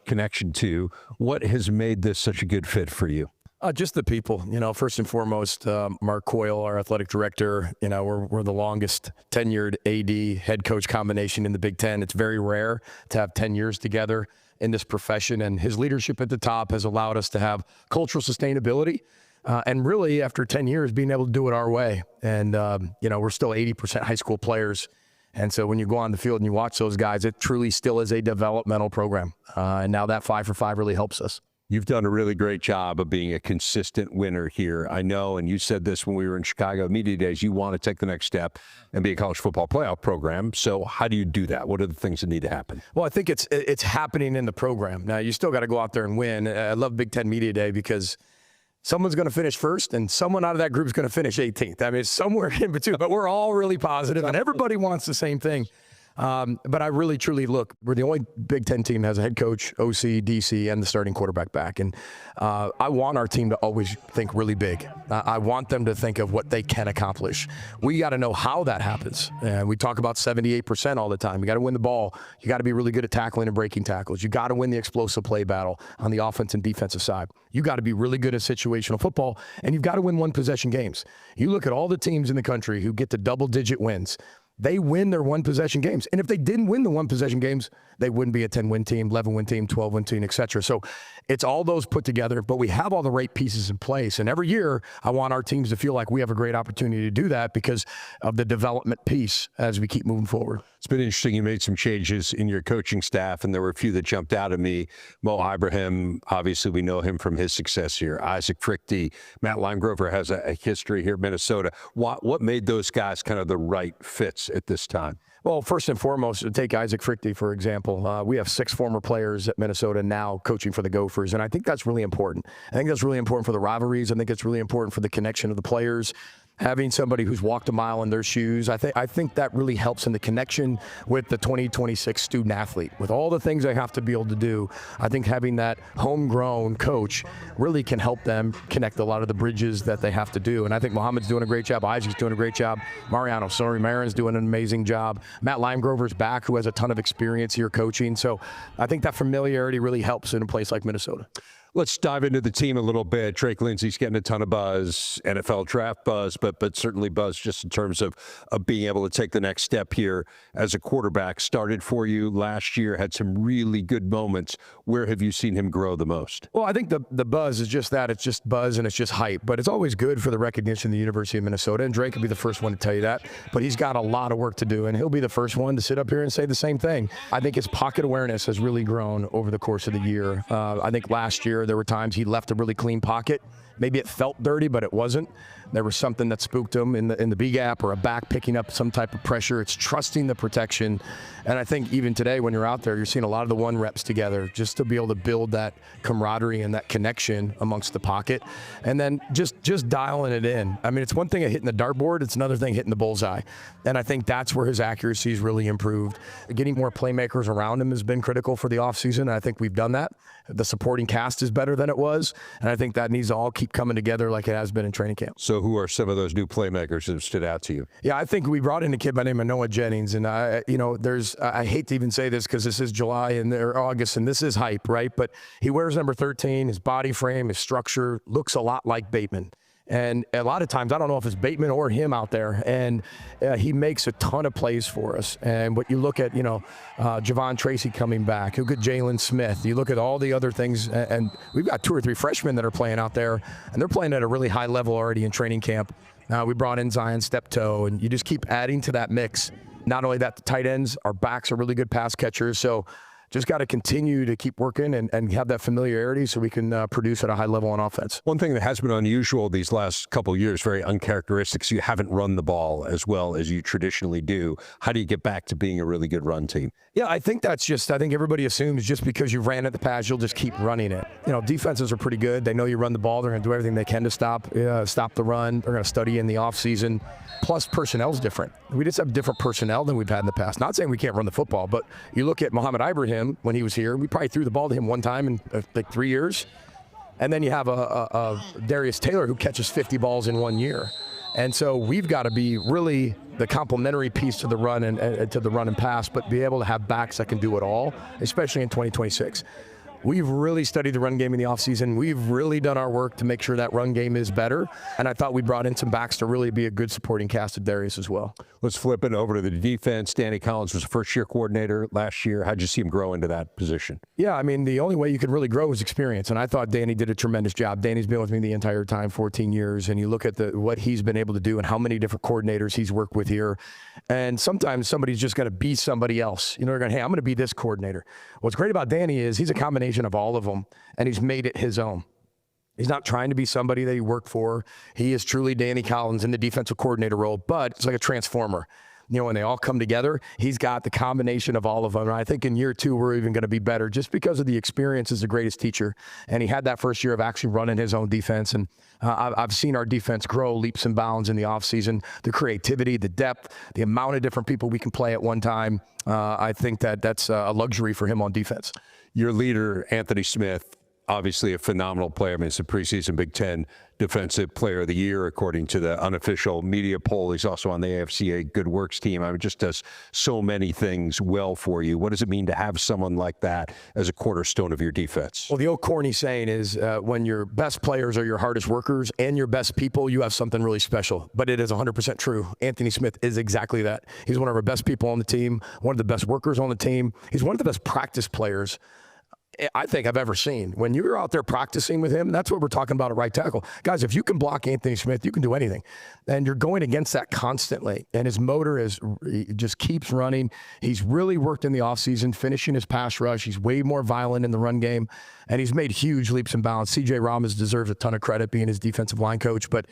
connection to. What has made this such a good fit for you? Just the people, first and foremost, Mark Coyle, our athletic director, we're the longest tenured AD head coach combination in the Big Ten. It's very rare to have 10 years together in this profession, and his leadership at the top has allowed us to have cultural sustainability. And really, after 10 years, being able to do it our way. And, we're still 80% high school players. And so when you go on the field and you watch those guys, it truly still is a developmental program. And now that 5 for 5 really helps us. You've done a really great job of being a consistent winner here. I know, and you said this when we were in Chicago Media Days, you want to take the next step and be a college football playoff program. So how do you do that? What are the things that need to happen? Well, I think it's happening in the program. Now, you still got to go out there and win. I love Big Ten Media Day because someone's going to finish first and someone out of that group is going to finish 18th. I mean, it's somewhere in between, but we're all really positive and everybody wants the same thing. But I really, truly look, we're the only Big Ten team that has a head coach, OC, DC, and the starting quarterback back. And I want our team to always think really big. I want them to think of what they can accomplish. We got to know how that happens. We talk about 78% all the time. You got to win the ball. You got to be really good at tackling and breaking tackles. You got to win the explosive play battle on the offense and defensive side. You got to be really good at situational football, and you've got to win one-possession games. You look at all the teams in the country who get to double-digit wins. They win their one-possession games. And if they didn't win the one-possession games, they wouldn't be a 10-win team, 11-win team, 12-win team, et cetera. So it's all those put together, but we have all the right pieces in place. And every year, I want our teams to feel like we have a great opportunity to do that because of the development piece as we keep moving forward. It's been interesting. You made some changes in your coaching staff, and there were a few that jumped out at me. Mo Ibrahim, obviously we know him from his success here. Isaac Frichte, Matt Limegrover has a history here in Minnesota. What made those guys kind of the right fits at this time? Well, first and foremost, take Isaac Frichte, for example. We have 6 former players at Minnesota now coaching for the Gophers, and I think that's really important. I think that's really important for the rivalries. I think it's really important for the connection of the players. Having somebody who's walked a mile in their shoes, I think that really helps in the connection with the 2026 student athlete. With all the things they have to be able to do, I think having that homegrown coach really can help them connect a lot of the bridges that they have to do. And I think Muhammad's doing a great job. Isaac's doing a great job. Mariano Marin's doing an amazing job. Matt Limegrover's back, who has a ton of experience here coaching. So I think that familiarity really helps in a place like Minnesota. Let's dive into the team a little bit. Drake Lindsey's getting a ton of buzz, NFL draft buzz, but certainly buzz just in terms of being able to take the next step here as a quarterback. Started for you last year, had some really good moments. Where have you seen him grow the most? Well, I think the buzz is just that. It's just buzz and it's just hype. But it's always good for the recognition of the University of Minnesota, and Drake will be the first one to tell you that. But he's got a lot of work to do, and he'll be the first one to sit up here and say the same thing. I think his pocket awareness has really grown over the course of the year. I think last year there were times he left a really clean pocket. Maybe it felt dirty, but it wasn't. There was something that spooked him in the B gap or a back picking up some type of pressure. It's trusting the protection. And I think even today when you're out there, you're seeing a lot of the one reps together just to be able to build that camaraderie and that connection amongst the pocket. And then just dialing it in. I mean, it's one thing at hitting the dartboard. It's another thing hitting the bullseye. And I think that's where his accuracy has really improved. Getting more playmakers around him has been critical for the offseason, and I think we've done that. The supporting cast is better than it was, and I think that needs to all keep coming together like it has been in training camp. So who are some of those new playmakers that have stood out to you? Yeah, I think we brought in a kid by the name of Noah Jennings, and I hate to even say this because this is July or August, and this is hype, right? But he wears number 13. His body frame, his structure looks a lot like Bateman. And a lot of times, I don't know if it's Bateman or him out there, and he makes a ton of plays for us. And what you look at, Javon Tracy coming back, you look at Jalen Smith, you look at all the other things, and we've got 2 or 3 freshmen that are playing out there, and they're playing at a really high level already in training camp. We brought in Zion Steptoe, and you just keep adding to that mix. Not only that, the tight ends, our backs are really good pass catchers, so just got to continue to keep working and have that familiarity so we can produce at a high level on offense. One thing that has been unusual these last couple of years, very uncharacteristic, so you haven't run the ball as well as you traditionally do. How do you get back to being a really good run team? Yeah, I think I think everybody assumes just because you ran at the pass, you'll just keep running it. Defenses are pretty good. They know you run the ball. They're going to do everything they can to stop the run. They're going to study in the offseason. Plus, personnel's different. We just have different personnel than we've had in the past. Not saying we can't run the football, but you look at Muhammad Ibrahim when he was here, we probably threw the ball to him one time in like 3 years. And then you have a Darius Taylor who catches 50 balls in 1 year. And so we've got to be really the complementary piece to the run and to the run and pass, but be able to have backs that can do it all, especially in 2026. we've really studied the run game in the offseason. We've really done our work to make sure that run game is better. And I thought we brought in some backs to really be a good supporting cast of Darius as well. Let's flip it over to the defense. Danny Collins was a first-year coordinator last year. How'd you see him grow into that position? Yeah, I mean, the only way you could really grow is experience. And I thought Danny did a tremendous job. Danny's been with me the entire time, 14 years. And you look at what he's been able to do and how many different coordinators he's worked with here. And sometimes somebody's just going to be somebody else. They're going, hey, I'm going to be this coordinator. What's great about Danny is he's a combination of all of them, and he's made it his own. He's not trying to be somebody that he worked for. He is truly Danny Collins in the defensive coordinator role, but it's like a transformer. When they all come together, he's got the combination of all of them. And I think in year 2, we're even going to be better just because of the experience as the greatest teacher. And he had that first year of actually running his own defense. And I've seen our defense grow leaps and bounds in the offseason. The creativity, the depth, the amount of different people we can play at one time. I think that's a luxury for him on defense. Your leader, Anthony Smith, obviously a phenomenal player. I mean, it's a preseason Big Ten Defensive Player of the Year, according to the unofficial media poll. He's also on the AFCA Good Works team. I mean, just does so many things well for you. What does it mean to have someone like that as a cornerstone of your defense? Well, the old corny saying is when your best players are your hardest workers and your best people, you have something really special. But it is 100% true. Anthony Smith is exactly that. He's one of our best people on the team, one of the best workers on the team. He's one of the best practice players I think I've ever seen. When you're out there practicing with him, that's what we're talking about at right tackle. Guys, if you can block Anthony Smith, you can do anything. And you're going against that constantly. And his motor just keeps running. He's really worked in the offseason, finishing his pass rush. He's way more violent in the run game. And he's made huge leaps and bounds. C.J. Ramos deserves a ton of credit being his defensive line coach. But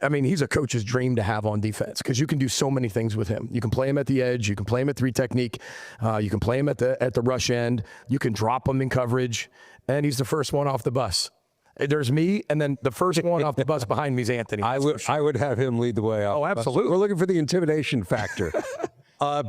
I mean, he's a coach's dream to have on defense because you can do so many things with him. You can play him at the edge. You can play him at 3 technique. You can play him at the rush end. You can drop him in coverage. And he's the first one off the bus. There's me, and then the first one off the bus behind me is Anthony. I would have him lead the way up. Oh, absolutely. We're looking for the intimidation factor.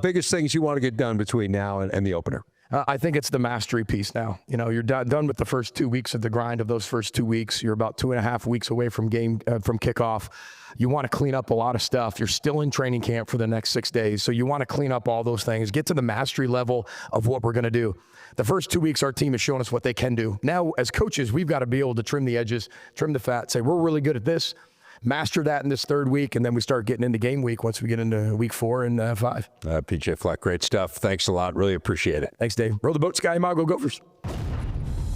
Biggest things you want to get done between now and the opener? I think it's the mastery piece now. You're done with the first 2 weeks of the grind of those first 2 weeks. You're about 2.5 weeks away from kickoff. You want to clean up a lot of stuff. You're still in training camp for the next 6 days. So you want to clean up all those things, get to the mastery level of what we're going to do. The first 2 weeks, our team has shown us what they can do. Now, as coaches, we've got to be able to trim the edges, trim the fat, say, we're really good at this. Master that in this 3rd week, and then we start getting into game week once we get into week 4 and 5. PJ Fleck, great stuff. Thanks a lot. Really appreciate it. Thanks, Dave. Row the boat, Sky Mago Gophers.